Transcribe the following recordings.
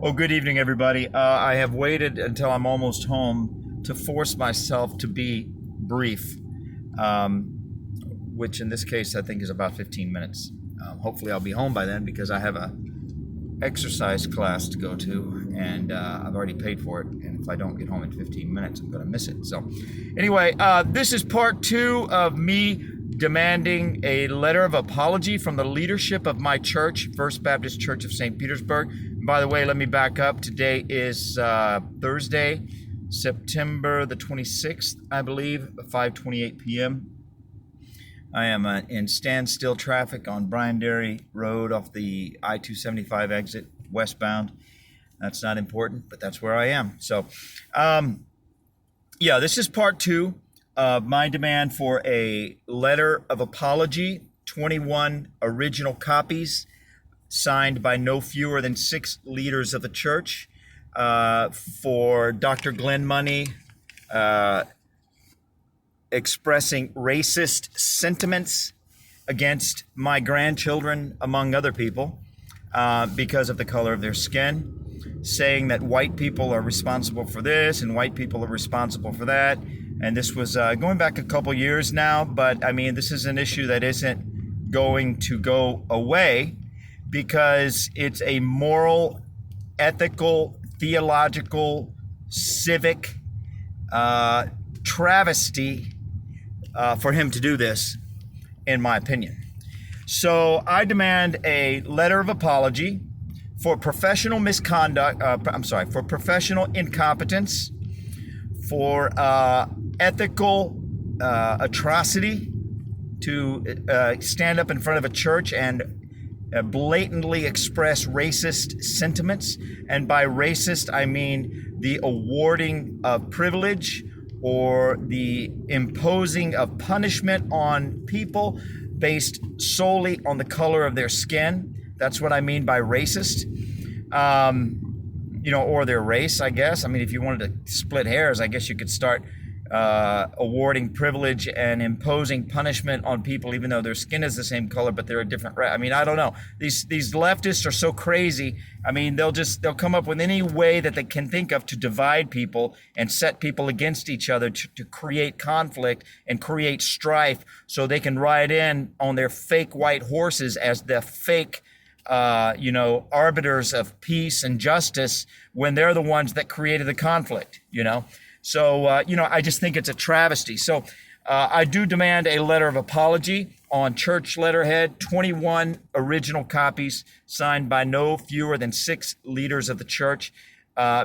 Oh, good evening, everybody. I have waited until I'm almost home to force myself to be brief, which in this case I think is about 15 minutes. Hopefully I'll be home by then because I have a exercise class to go to, and I've already paid for it, and if I don't get home in 15 minutes, I'm going to miss it. So anyway, this is part two of me demanding a letter of apology from the leadership of my church, First Baptist Church of St. Petersburg. And by the way, let me back up. Today is Thursday, September the 26th, I believe, 5:28 p.m. I am in standstill traffic on Bryan Dairy Road off the I-275 exit westbound. That's not important, but that's where I am. So, yeah, this is part two of my demand for a letter of apology, 21 original copies signed by no fewer than 6 leaders of the church for Dr. Glen Money, expressing racist sentiments against my grandchildren, among other people, because of the color of their skin, saying that white people are responsible for this and white people are responsible for that. And this was going back a couple years now, but I mean, this is an issue that isn't going to go away because it's a moral, ethical, theological, civic travesty for him to do this, in my opinion. So I demand a letter of apology for professional misconduct, for professional incompetence, for ethical atrocity to stand up in front of a church and blatantly express racist sentiments. And by racist, I mean the awarding of privilege or the imposing of punishment on people based solely on the color of their skin. That's what I mean by racist. Or their race, I guess. I mean, if you wanted to split hairs, I guess you could start awarding privilege and imposing punishment on people, even though their skin is the same color, but they're a different race. I mean, I don't know. These leftists are so crazy. I mean, they'll come up with any way that they can think of to divide people and set people against each other to create conflict and create strife, so they can ride in on their fake white horses as the fake arbiters of peace and justice when they're the ones that created the conflict, So, I just think it's a travesty. So I do demand a letter of apology on church letterhead, 21 original copies signed by no fewer than 6 leaders of the church,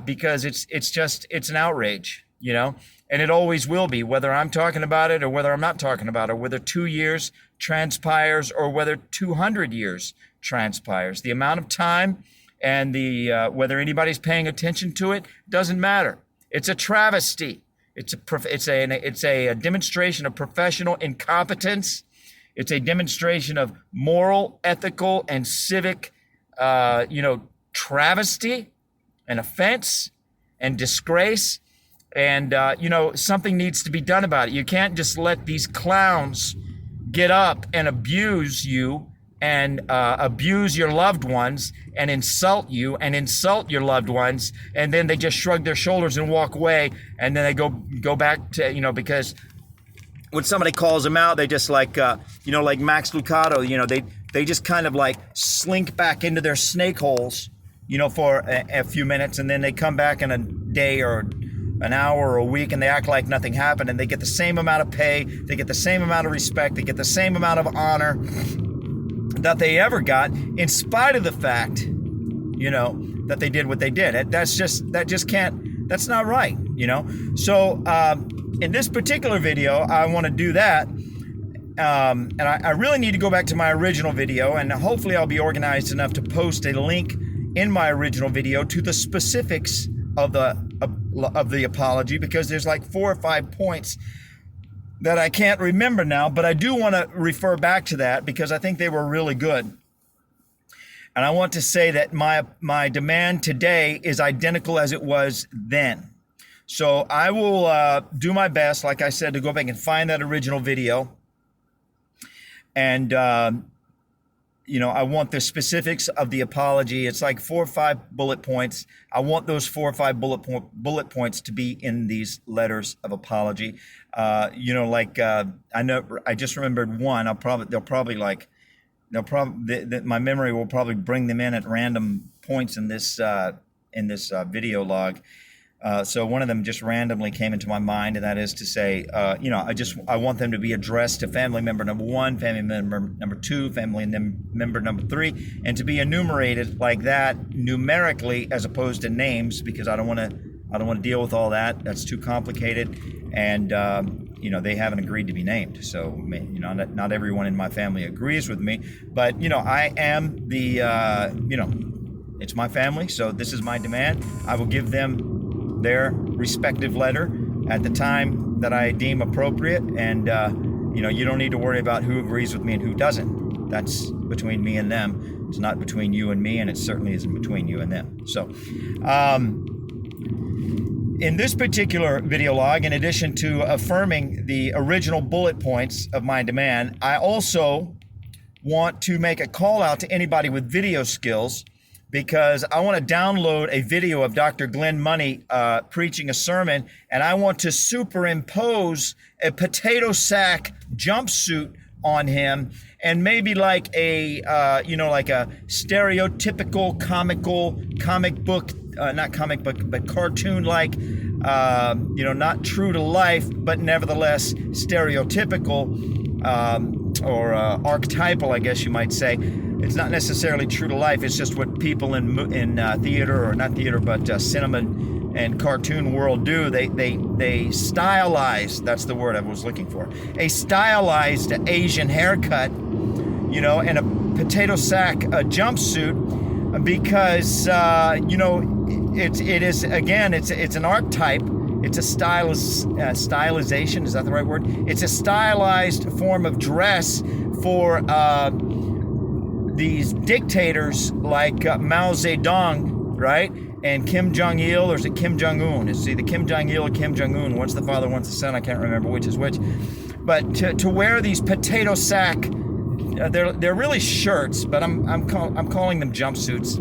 because it's an outrage, and it always will be, whether I'm talking about it or whether I'm not talking about it, whether 2 years transpires or whether 200 years transpires. The amount of time and the whether anybody's paying attention to it doesn't matter. It's a travesty. It's a demonstration of professional incompetence. It's a demonstration of moral, ethical, and civic, travesty and offense and disgrace. And, something needs to be done about it. You can't just let these clowns get up and abuse you and abuse your loved ones and insult you and insult your loved ones, and then they just shrug their shoulders and walk away, and then they go back to, because when somebody calls them out, they just like Max Lucado, they just kind of like slink back into their snake holes, for a few minutes, and then they come back in a day or an hour or a week, and they act like nothing happened, and they get the same amount of pay, they get the same amount of respect, they get the same amount of honor that they ever got, in spite of the fact, that they did what they did. That's not right, So in this particular video, I want to do that. And I really need to go back to my original video, and hopefully I'll be organized enough to post a link in my original video to the specifics of the apology, because there's like 4 or 5 points that I can't remember now, but I do want to refer back to that because I think they were really good. And I want to say that my demand today is identical as it was then. So I will do my best, like I said, to go back and find that original video and I want the specifics of the apology. It's like 4 or 5 bullet points. I want those 4 or 5 bullet points to be in these letters of apology. I know I just remembered one. My memory will probably bring them in at random points in this video log. So one of them just randomly came into my mind, and that is to say, I want them to be addressed to family member number 1, family member number 2, family member number 3, and to be enumerated like that numerically as opposed to names, because I don't want to deal with all that. That's too complicated, and they haven't agreed to be named. So not everyone in my family agrees with me, but I am the it's my family, so this is my demand. I will give them their respective letter at the time that I deem appropriate, and you don't need to worry about who agrees with me and who doesn't. That's between me and them. It's not between you and me, and it certainly isn't between you and them. So in this particular video log, in addition to affirming the original bullet points of my demand, I also want to make a call out to anybody with video skills, because I want to download a video of Dr. Glen Money preaching a sermon, and I want to superimpose a potato sack jumpsuit on him, and maybe like a stereotypical cartoon-like, not true to life, but nevertheless stereotypical or archetypal, I guess you might say. It's not necessarily true to life. It's just what people in theater, or not theater, but cinema and cartoon world do. They stylize. That's the word I was looking for. A stylized Asian haircut, and a potato sack jumpsuit, because it's an archetype. It's a stylization. Is that the right word? It's a stylized form of dress for these dictators like Mao Zedong, right? And Kim Jong-il, or is it Kim Jong-un? It's either Kim Jong-il or Kim Jong-un. One's the father, one's the son. I can't remember which is which. But to wear these potato sack, they're really shirts, but I'm calling them jumpsuits.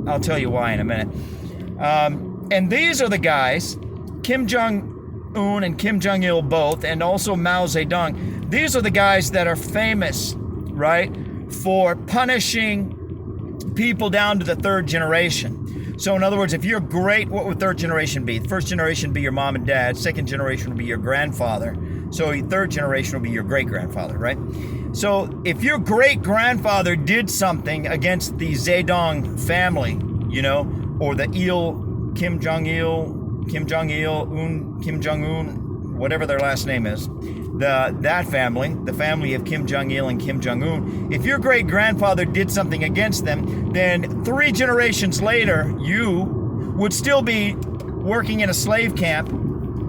I'll tell you why in a minute. And these are the guys, Kim Jong-un and Kim Jong-il both, and also Mao Zedong. These are the guys that are famous, right, for punishing people down to the 3rd generation. So in other words, if you're great, what would 3rd generation be? The 1st generation would be your mom and dad. 2nd generation would be your grandfather. So 3rd generation would be your great-grandfather, right? So if your great-grandfather did something against the Zedong family, or the Kim Jong-il, Kim Jong-un, whatever their last name is, that family, the family of Kim Jong-il and Kim Jong-un, if your great-grandfather did something against them, then 3 generations later, you would still be working in a slave camp,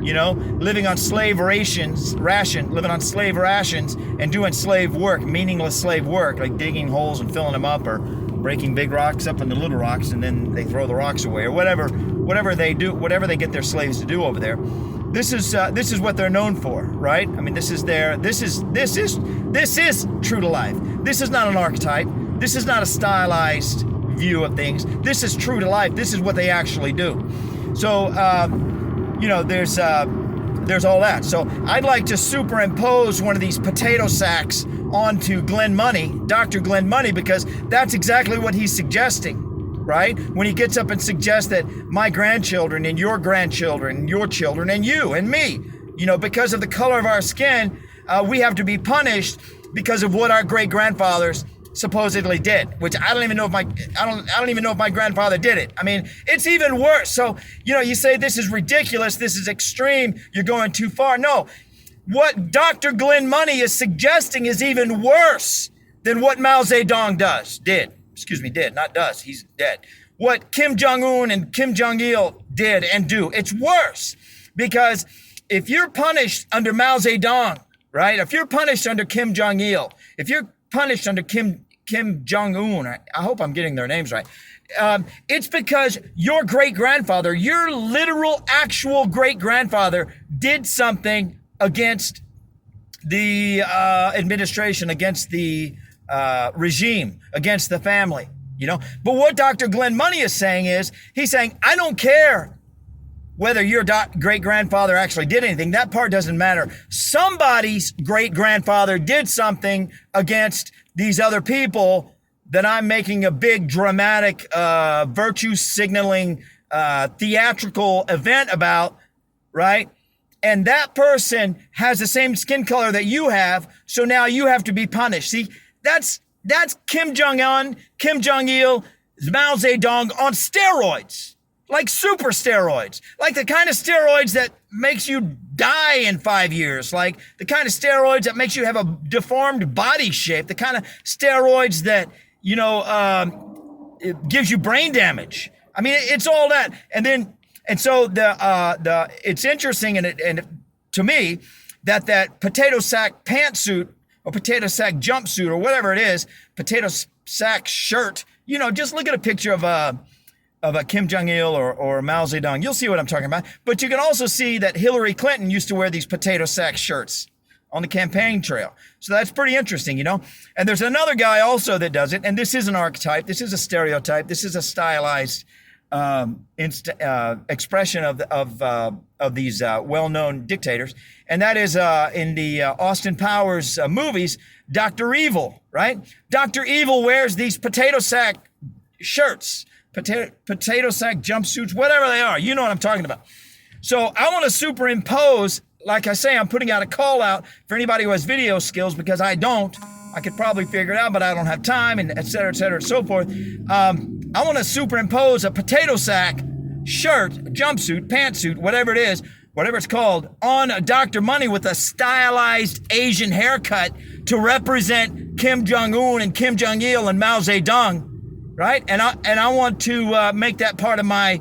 living on slave rations, and doing slave work, meaningless slave work, like digging holes and filling them up, or breaking big rocks up into little rocks, and then they throw the rocks away, or whatever they do, whatever they get their slaves to do over there. This is what they're known for, right? I mean, this is true to life. This is not an archetype. This is not a stylized view of things. This is true to life. This is what they actually do. So, there's all that. So I'd like to superimpose one of these potato sacks onto Glen Money, Dr. Glen Money, because that's exactly what he's suggesting. Right? When he gets up and suggests that my grandchildren and your grandchildren and your children and you and me, because of the color of our skin, we have to be punished because of what our great-grandfathers supposedly did, which I don't even know if my grandfather did it. I mean, it's even worse. So, you say this is ridiculous, this is extreme, you're going too far. No, what Dr. Glen Money is suggesting is even worse than what Mao Zedong did. He's dead. What Kim Jong-un and Kim Jong-il did and do, it's worse. Because if you're punished under Mao Zedong, right? If you're punished under Kim Jong-il, if you're punished under Kim Jong-un, I hope I'm getting their names right, it's because your great-grandfather, your literal actual great-grandfather did something against the administration, against the regime against the family, you know. But what Dr. Glen Money is saying is, he's saying, I don't care whether your great-grandfather actually did anything. That part doesn't matter. Somebody's great-grandfather did something against these other people that I'm making a big, dramatic, virtue signaling, theatrical event about, right? And that person has the same skin color that you have, so now you have to be punished. See, that's Kim Jong-un, Kim Jong-il, Mao Zedong on steroids. Like super steroids, like the kind of steroids that makes you die in 5 years, like the kind of steroids that makes you have a deformed body shape, the kind of steroids that, you know, it gives you brain damage. I mean, it's all that. And so it's interesting and to me that potato sack pantsuit or potato sack jumpsuit or whatever it is, potato sack shirt, you know, just look at a picture of a Kim Jong-il or Mao Zedong. You'll see what I'm talking about. But you can also see that Hillary Clinton used to wear these potato sack shirts on the campaign trail. So that's pretty interesting, you know. And there's another guy also that does it. And this is an archetype. This is a stereotype. This is a stylized expression of these well-known dictators. And that is in the Austin Powers movies, Dr. Evil, right? Dr. Evil wears these potato sack shirts. Potato sack jumpsuits, whatever they are. You know what I'm talking about. So I want to superimpose, like I say, I'm putting out a call out for anybody who has video skills because I don't. I could probably figure it out, but I don't have time, and et cetera, and so forth. I want to superimpose a potato sack shirt, jumpsuit, pantsuit, whatever it is, whatever it's called, on a Dr. Money with a stylized Asian haircut to represent Kim Jong-un and Kim Jong-il and Mao Zedong. Right? And I want to make that part of my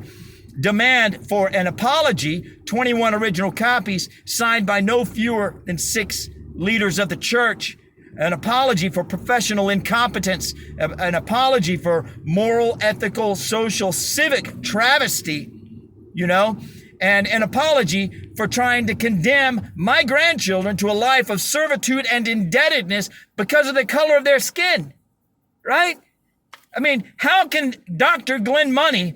demand for an apology, 21 original copies signed by no fewer than 6 leaders of the church, an apology for professional incompetence, an apology for moral, ethical, social, civic travesty, you know, and an apology for trying to condemn my grandchildren to a life of servitude and indebtedness because of the color of their skin, right? I mean, how can Dr. Glen Money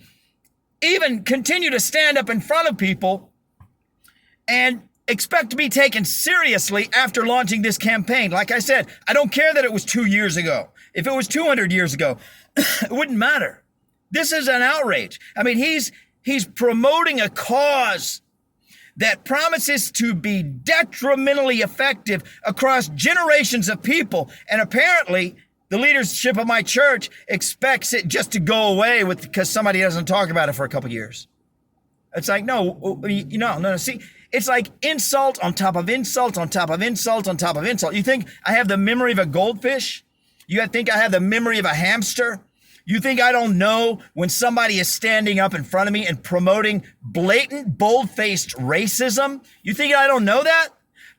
even continue to stand up in front of people and expect to be taken seriously after launching this campaign? Like I said, I don't care that it was 2 years ago. If it was 200 years ago, it wouldn't matter. This is an outrage. I mean, he's promoting a cause that promises to be detrimentally effective across generations of people, and apparently the leadership of my church expects it just to go away because somebody doesn't talk about it for a couple years. It's like, no. See, it's like insult on top of insult on top of insult on top of insult. You think I have the memory of a goldfish? You think I have the memory of a hamster? You think I don't know when somebody is standing up in front of me and promoting blatant, bold-faced racism? You think I don't know that?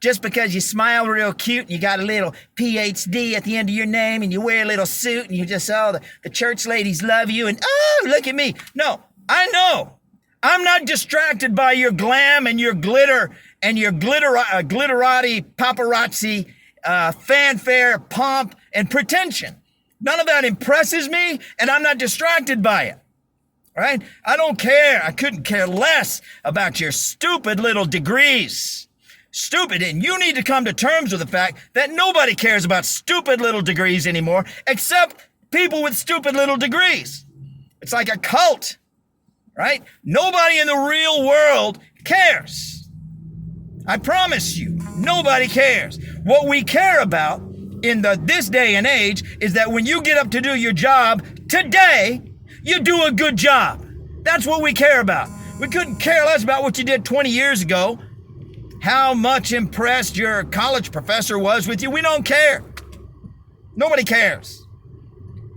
Just because you smile real cute and you got a little PhD at the end of your name and you wear a little suit and you just, the church ladies love you and, oh, look at me. No, I know. I'm not distracted by your glam and your glitter and your glitterati, paparazzi, fanfare, pomp, and pretension. None of that impresses me, and I'm not distracted by it. Right? I don't care. I couldn't care less about your stupid little degrees. Stupid, and you need to come to terms with the fact that nobody cares about stupid little degrees anymore except people with stupid little degrees. It's like a cult, right? Nobody in the real world cares. I promise you, nobody cares. What we care about in this day and age is that when you get up to do your job today, you do a good job. That's what we care about. We couldn't care less about what you did 20 years ago. How much impressed your college professor was with you, we don't care. Nobody cares.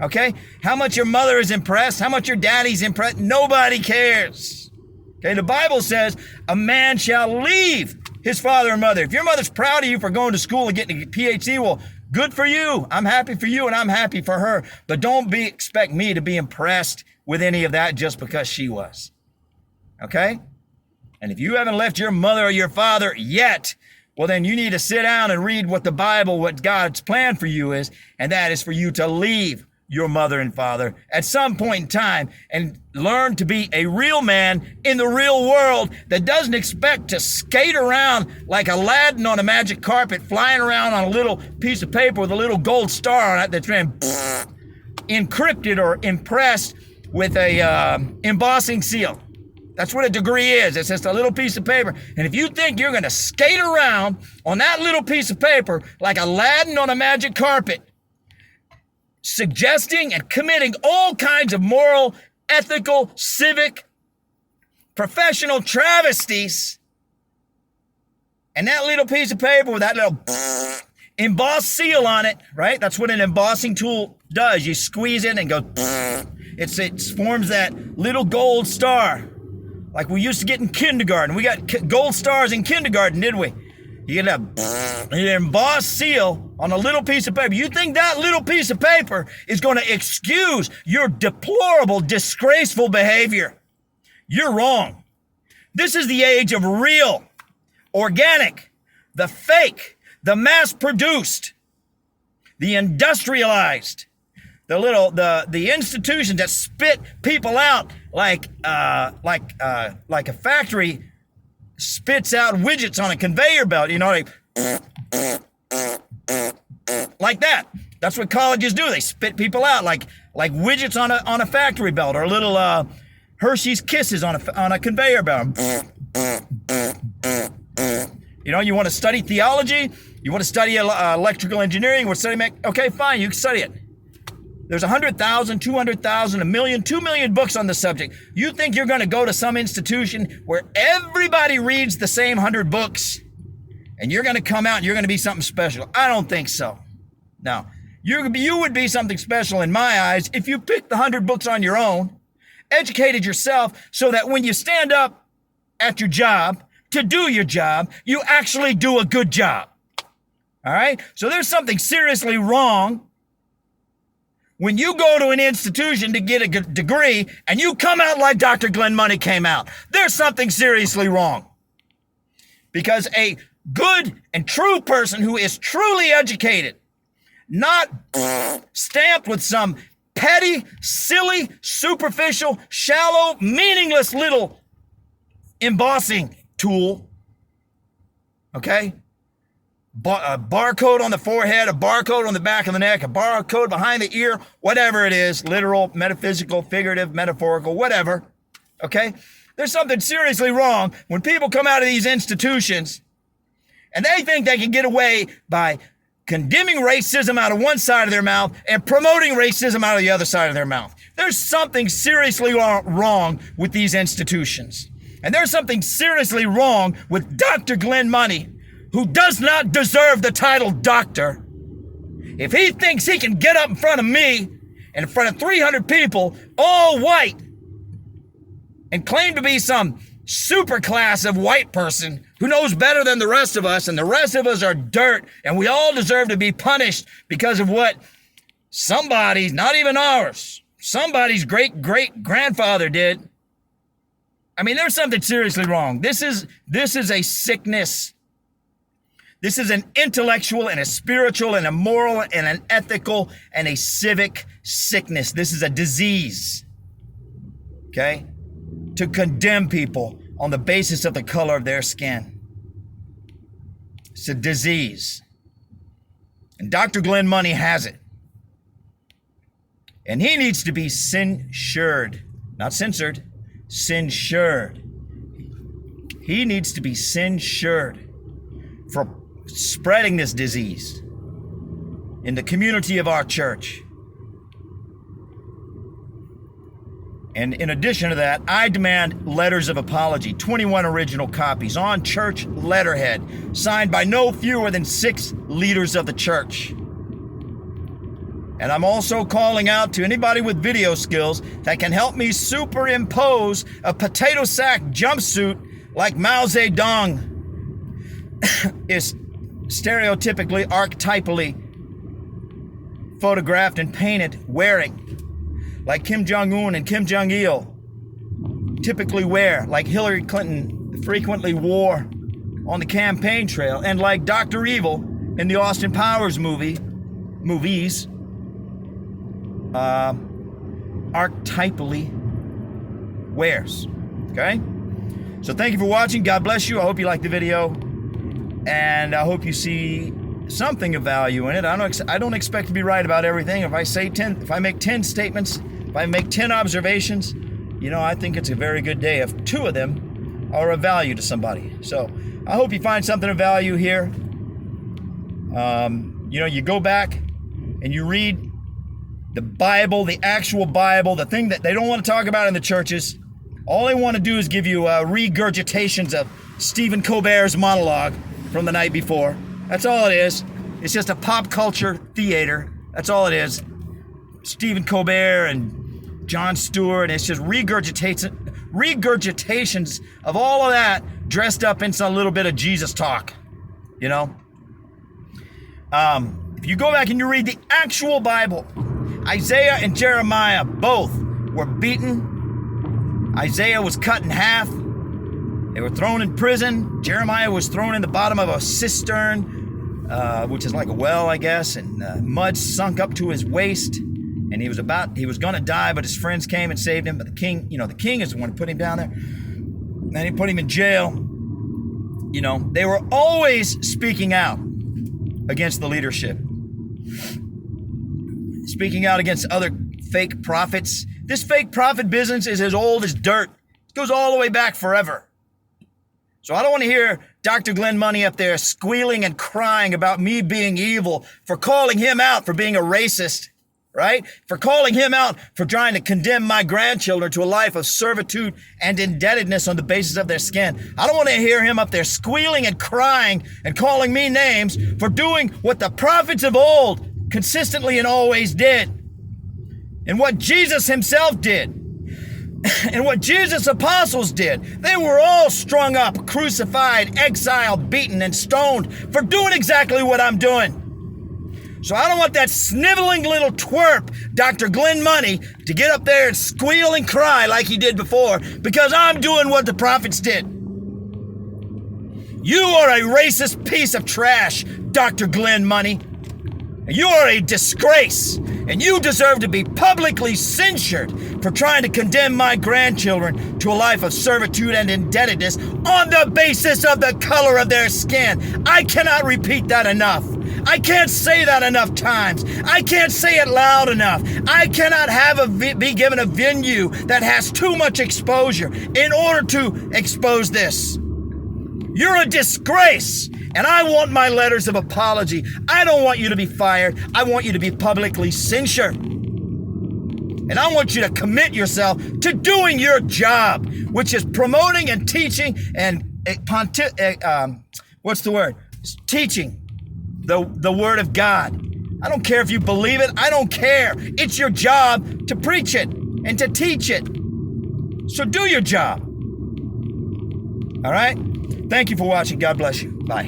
Okay? How much your mother is impressed, how much your daddy's impressed, nobody cares. Okay, the Bible says a man shall leave his father and mother. If your mother's proud of you for going to school and getting a PhD, well, good for you. I'm happy for you and I'm happy for her. But don't expect me to be impressed with any of that just because she was. Okay? And if you haven't left your mother or your father yet, well, then you need to sit down and read what the Bible, what God's plan for you is, and that is for you to leave your mother and father at some point in time and learn to be a real man in the real world that doesn't expect to skate around like Aladdin on a magic carpet, flying around on a little piece of paper with a little gold star on it that's been encrypted or impressed with a embossing seal. That's what a degree is. It's just a little piece of paper. And if you think you're going to skate around on that little piece of paper like Aladdin on a magic carpet, suggesting and committing all kinds of moral, ethical, civic, professional travesties, and that little piece of paper with that little embossed seal on it, right? That's what an embossing tool does. You squeeze it and go, it forms that little gold star like we used to get in kindergarten. We got gold stars in kindergarten, didn't we? You get an embossed seal on a little piece of paper. You think that little piece of paper is going to excuse your deplorable, disgraceful behavior? You're wrong. This is the age of real, organic, the fake, the mass-produced, the industrialized, the institutions that spit people out like a factory spits out widgets on a conveyor belt, you know, like that. That's what colleges do. They spit people out like widgets on a factory belt, or little Hershey's Kisses on a conveyor belt. You know, you want to study theology, you want to study electrical engineering, you want to study okay, fine, you can study it. There's 100,000, 200,000, 1 million, 2 million books on the subject. You think you're going to go to some institution where everybody reads the same 100 books and you're going to come out and you're going to be something special? I don't think so. No. You would be something special in my eyes if you picked the 100 books on your own, educated yourself so that when you stand up at your job to do your job, you actually do a good job. All right? So there's something seriously wrong when you go to an institution to get a degree and you come out like Dr. Glen Money came out. There's something seriously wrong. Because a good and true person who is truly educated, not stamped with some petty, silly, superficial, shallow, meaningless little embossing tool, okay? A barcode on the forehead, a barcode on the back of the neck, a barcode behind the ear, whatever it is, literal, metaphysical, figurative, metaphorical, whatever, okay? There's something seriously wrong when people come out of these institutions and they think they can get away by condemning racism out of one side of their mouth and promoting racism out of the other side of their mouth. There's something seriously wrong with these institutions. And there's something seriously wrong with Dr. Glen Money, who does not deserve the title doctor. If he thinks he can get up in front of me and in front of 300 people, all white, and claim to be some super class of white person who knows better than the rest of us, and the rest of us are dirt, and we all deserve to be punished because of what somebody's, not even ours, somebody's great-great-grandfather did. I mean, there's something seriously wrong. This is a sickness. This is an intellectual and a spiritual and a moral and an ethical and a civic sickness. This is a disease, okay? To condemn people on the basis of the color of their skin. It's a disease. And Dr. Glen Money has it. And he needs to be censured, not censored, censured. He needs to be censured for spreading this disease in the community of our church. And in addition to that, I demand letters of apology, 21 original copies on church letterhead, signed by no fewer than 6 leaders of the church. And I'm also calling out to anybody with video skills that can help me superimpose a potato sack jumpsuit like Mao Zedong is stereotypically, archetypally photographed and painted wearing, like Kim Jong-un and Kim Jong-il typically wear, like Hillary Clinton frequently wore, on the campaign trail, and like Dr. Evil in the Austin Powers movies, archetypally wears. Okay? So thank you for watching. God bless you. I hope you liked the video, and I hope you see something of value in it. I don't expect to be right about everything. If I make 10 statements, if I make 10 observations, I think it's a very good day if 2 of them are of value to somebody. So I hope you find something of value here. You go back and you read the Bible, the actual Bible, the thing that they don't want to talk about in the churches. All they want to do is give you regurgitations of Stephen Colbert's monologue from the night before. That's all it is. It's just a pop culture theater. That's all it is. Stephen Colbert and Jon Stewart, and it's just regurgitations of all of that dressed up in some little bit of Jesus talk. If you go back and you read the actual Bible, Isaiah and Jeremiah both were beaten. Isaiah was cut in half. They were thrown in prison. Jeremiah was thrown in the bottom of a cistern, which is like a well, I guess, and mud sunk up to his waist. And he was going to die, but his friends came and saved him. But the king is the one who put him down there. And he put him in jail. They were always speaking out against the leadership. Speaking out against other fake prophets. This fake prophet business is as old as dirt. It goes all the way back forever. So I don't want to hear Dr. Glen Money up there squealing and crying about me being evil for calling him out for being a racist, right? For calling him out for trying to condemn my grandchildren to a life of servitude and indebtedness on the basis of their skin. I don't want to hear him up there squealing and crying and calling me names for doing what the prophets of old consistently and always did. And what Jesus himself did. And what Jesus' apostles did. They were all strung up, crucified, exiled, beaten, and stoned for doing exactly what I'm doing. So I don't want that sniveling little twerp, Dr. Glen Money, to get up there and squeal and cry like he did before because I'm doing what the prophets did. You are a racist piece of trash, Dr. Glen Money. You are a disgrace, and you deserve to be publicly censured for trying to condemn my grandchildren to a life of servitude and indebtedness on the basis of the color of their skin. I cannot repeat that enough. I can't say that enough times. I can't say it loud enough. I cannot be given a venue that has too much exposure in order to expose this. You're a disgrace, and I want my letters of apology. I don't want you to be fired. I want you to be publicly censured. And I want you to commit yourself to doing your job, which is promoting and teaching and teaching the Word of God. I don't care if you believe it. I don't care. It's your job to preach it and to teach it. So do your job. All right? Thank you for watching. God bless you. Bye.